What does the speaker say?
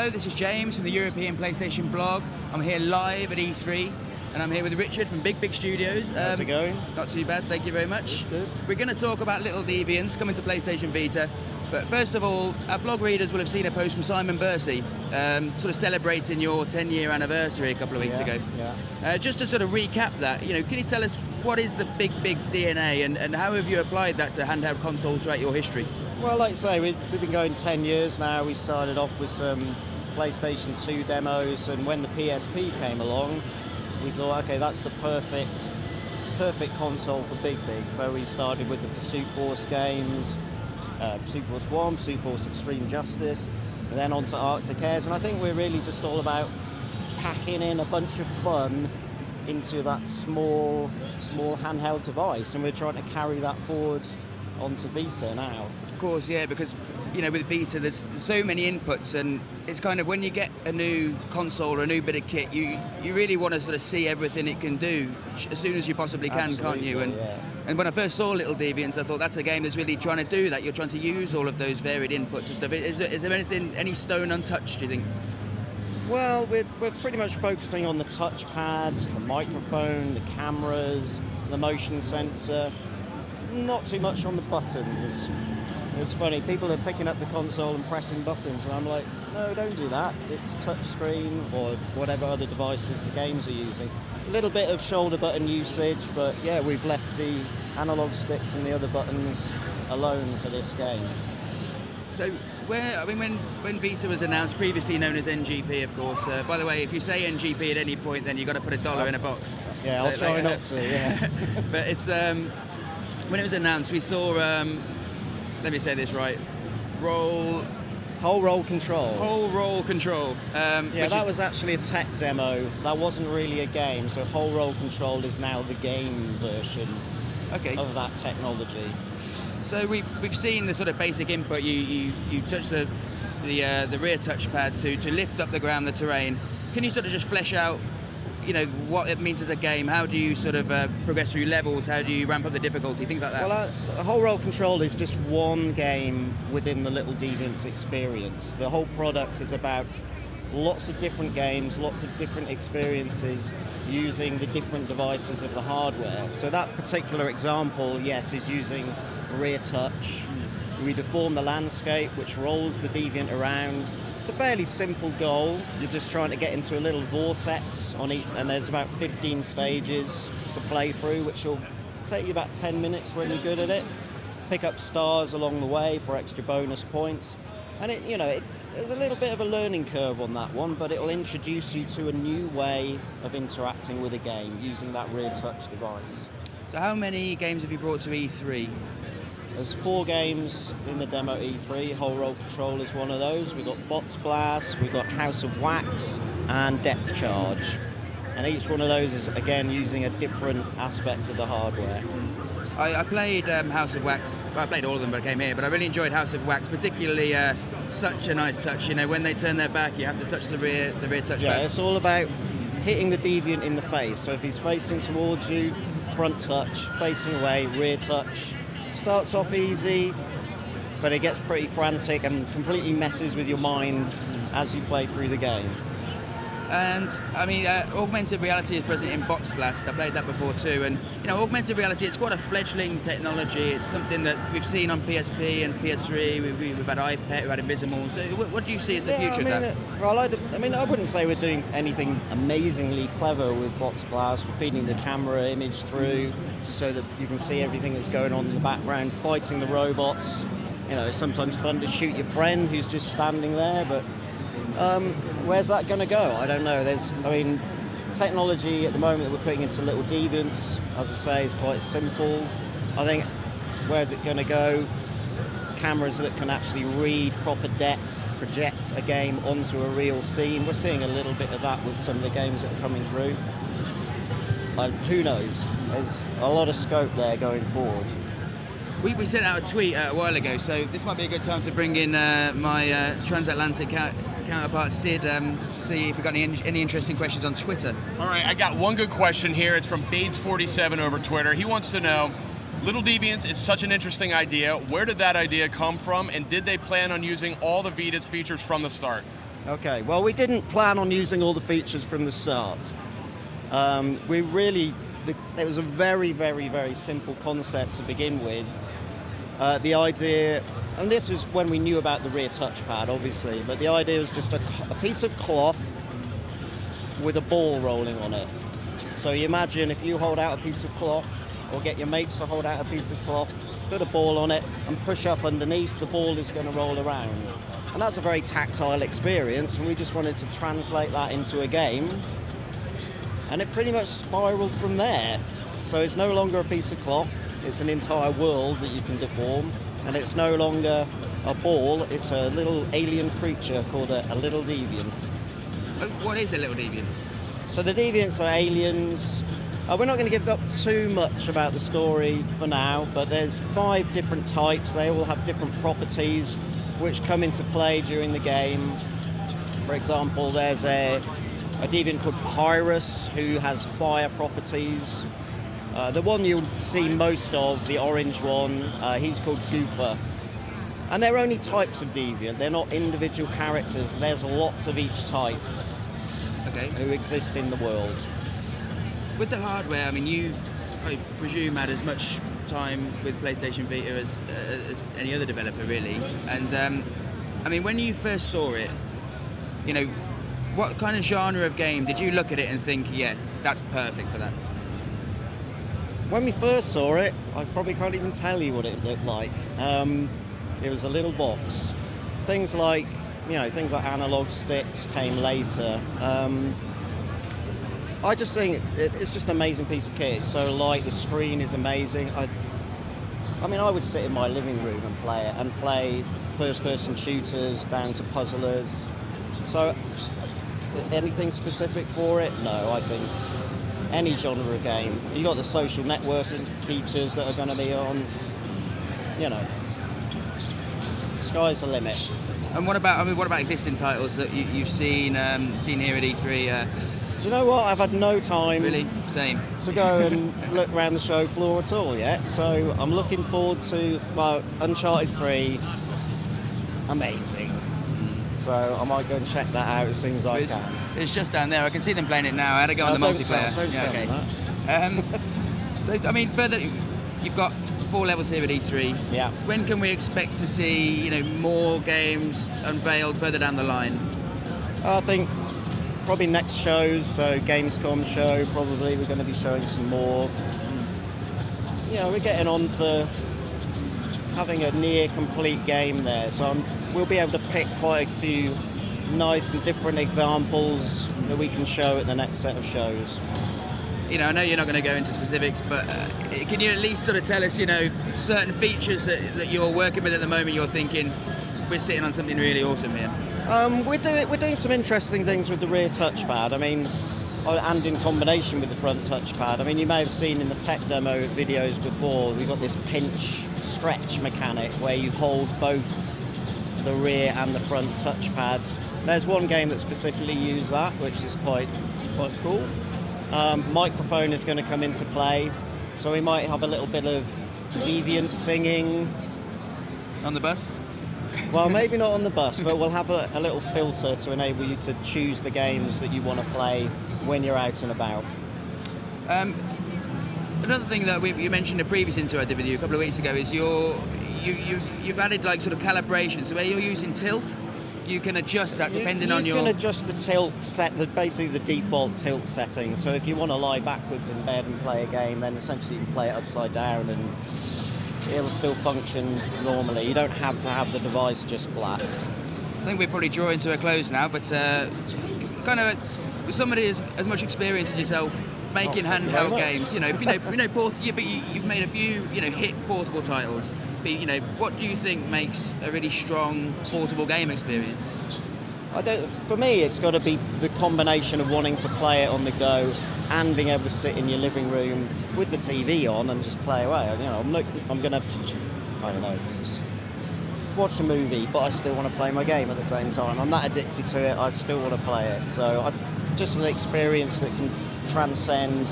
Hello, this is James from the European PlayStation blog. I'm here live at E3, and I'm here with Richard from Big Studios. How's it going? Not too bad, thank you very much. Good. We're going to talk about Little Deviants coming to PlayStation Vita, but first of all, our blog readers will have seen a post from Simon Bursey, sort of celebrating your 10-year anniversary a couple of weeks ago. Yeah. Just to sort of recap that, can you tell us what is the big DNA, and how have you applied that to handheld consoles throughout your history? Well, like I say, we've been going 10 years now. We started off with some PlayStation 2 demos, and when the PSP came along, we thought, okay, that's the perfect console for Big. So we started with the Pursuit Force games, Pursuit Force 1, Pursuit Force Extreme Justice, and then on to Arctic Airs. And I think we're really just all about packing in a bunch of fun into that small handheld device, and we're trying to carry that forward onto Vita now. Of course, yeah, because with Vita there's so many inputs, and it's kind of when you get a new console or a new bit of kit, you really want to sort of see everything it can do as soon as you possibly can. Absolutely, can't you? And when I first saw Little Deviants, I thought that's a game that's really trying to do that. You're trying to use all of those varied inputs and stuff. Is there any stone untouched, do you think? Well, we're pretty much focusing on the touchpads, the microphone, the cameras, the motion sensor. Not too much on the buttons. It's funny, people are picking up the console and pressing buttons, and I'm like, no, don't do that. It's touchscreen or whatever other devices the games are using. A little bit of shoulder button usage, but yeah, we've left the analog sticks and the other buttons alone for this game. So, when Vita was announced, previously known as NGP, of course. By the way, if you say NGP at any point, then you've got to put $1 in a box. Yeah, I'll try not to, yeah. But it's... when it was announced, we saw, let me say this right, Whole roll control. Whole roll control. That was actually a tech demo. That wasn't really a game, so whole roll control is now the game version of that technology. So we've seen the sort of basic input. You touch the rear touchpad to lift up the ground, the terrain. Can you sort of just flesh out what it means as a game? How do you sort of progress through levels? How do you ramp up the difficulty? Things like that. Well, the whole roll control is just one game within the Little Deviants experience. The whole product is about lots of different games, lots of different experiences using the different devices of the hardware. So that particular example, yes, is using rear touch. We deform the landscape, which rolls the Deviant around. It's a fairly simple goal. You're just trying to get into a little vortex on each, and there's about 15 stages to play through, which will take you about 10 minutes when you're good at it. Pick up stars along the way for extra bonus points. And there's a little bit of a learning curve on that one, but it'll introduce you to a new way of interacting with a game using that rear touch device. So how many games have you brought to E3? There's 4 games in the demo E3. Whole roll control is one of those. We've got Box Blast, we've got House of Wax, and Depth Charge. And each one of those is, again, using a different aspect of the hardware. I played House of Wax. Well, I played all of them, but I came here. But I really enjoyed House of Wax, particularly such a nice touch. When they turn their back, you have to touch the rear touchpad. Yeah, it's all about hitting the Deviant in the face. So if he's facing towards you, front touch, facing away, rear touch. Starts off easy, but it gets pretty frantic and completely messes with your mind as you play through the game. And augmented reality is present in Box Blast. I played that before too, and augmented reality, it's quite a fledgling technology. It's something that we've seen on PSP and PS3. We've had iPad, we've had Invisible. So what do you see as the future of that? Well, I wouldn't say we're doing anything amazingly clever with Box Blast. We're feeding the camera image through so that you can see everything that's going on in the background, fighting the robots. It's sometimes fun to shoot your friend who's just standing there, but where's that going to go? I don't know. Technology at the moment that we're putting into Little Deviants, as I say, is quite simple. I think, where's it going to go? Cameras that can actually read proper depth, project a game onto a real scene. We're seeing a little bit of that with some of the games that are coming through. Who knows? There's a lot of scope there going forward. We sent out a tweet a while ago, so this might be a good time to bring in my transatlantic counterpart Sid to see if we've got any interesting questions on Twitter. All right, I got one good question here. It's from Bades47 over Twitter. He wants to know, Little Deviants is such an interesting idea. Where did that idea come from, and did they plan on using all the Vita's features from the start? Okay, well, we didn't plan on using all the features from the start. It was a very, very, very simple concept to begin with. The idea, and this was when we knew about the rear touchpad, obviously, but the idea was just a piece of cloth with a ball rolling on it. So you imagine if you hold out a piece of cloth, or get your mates to hold out a piece of cloth, put a ball on it, and push up underneath, the ball is going to roll around. And that's a very tactile experience, and we just wanted to translate that into a game. And it pretty much spiraled from there. So it's no longer a piece of cloth, it's an entire world that you can deform, and it's no longer a ball, it's a little alien creature called a Little Deviant. What is a Little Deviant? So the Deviants are aliens. We're not going to give up too much about the story for now, but there's 5 different types. They all have different properties which come into play during the game. For example, there's a deviant called Pyrus who has fire properties. The one you'll see most of, the orange one, he's called Goofer. And they're only types of deviant, they're not individual characters. There's lots of each type who exist in the world. With the hardware, I mean, I presume, had as much time with PlayStation Vita as any other developer, really. And I mean, when you first saw it, you know, what kind of genre of game did you look at it and think, yeah, that's perfect for that? When we first saw it, I probably can't even tell you what it looked like. It was a little box. Things like analog sticks came later. I just think it's just an amazing piece of kit. It's so light, the screen is amazing. I mean, I would sit in my living room and play first-person shooters down to puzzlers. So, anything specific for it? No, I think any genre of game. You got the social networking features that are going to be on. You know, sky's the limit. And what about existing titles that you've seen here at E3? Do you know what? I've had no time Same. to go and look around the show floor at all yet. So I'm looking forward to Uncharted 3. Amazing. So I might go and check that out as soon as I can. It's just down there. I can see them playing it now. I had to go on the multiplayer. Don't tell me that. So I mean, further, you've got 4 levels here at E3. Yeah. When can we expect to see more games unveiled further down the line? I think probably next shows, so Gamescom show, probably we're going to be showing some more. We're getting on for having a near complete game there, so we'll be able to pick quite a few nice and different examples that we can show at the next set of shows. I know you're not going to go into specifics, but can you at least sort of tell us, certain features that you're working with at the moment, you're thinking, we're sitting on something really awesome here? We're doing some interesting things with the rear touchpad. I mean, and in combination with the front touchpad. I mean, you may have seen in the tech demo videos before, we've got this pinch stretch mechanic where you hold both the rear and the front touchpads. There's one game that specifically uses that, which is quite cool. Microphone is going to come into play, so we might have a little bit of deviant singing. On the bus? Well, maybe not on the bus, but we'll have a little filter to enable you to choose the games that you want to play when you're out and about. Another thing that you mentioned in a previous interview I did with you a couple of weeks ago is you've added like sort of calibration. So where you're using tilt, you can adjust that depending on your... You can adjust the tilt basically the default tilt setting. So if you want to lie backwards in bed and play a game, then essentially you can play it upside down and it'll still function normally. You don't have to have the device just flat. I think we're probably drawing to a close now, but kind of with somebody as much experience as yourself making handheld games, but you've made a few, hit portable titles. But, what do you think makes a really strong portable game experience? For me, it's got to be the combination of wanting to play it on the go and being able to sit in your living room with the TV on and just play away. I'm going to, I don't know, watch a movie, but I still want to play my game at the same time. I'm that addicted to it, I still want to play it. So just an experience that can transcend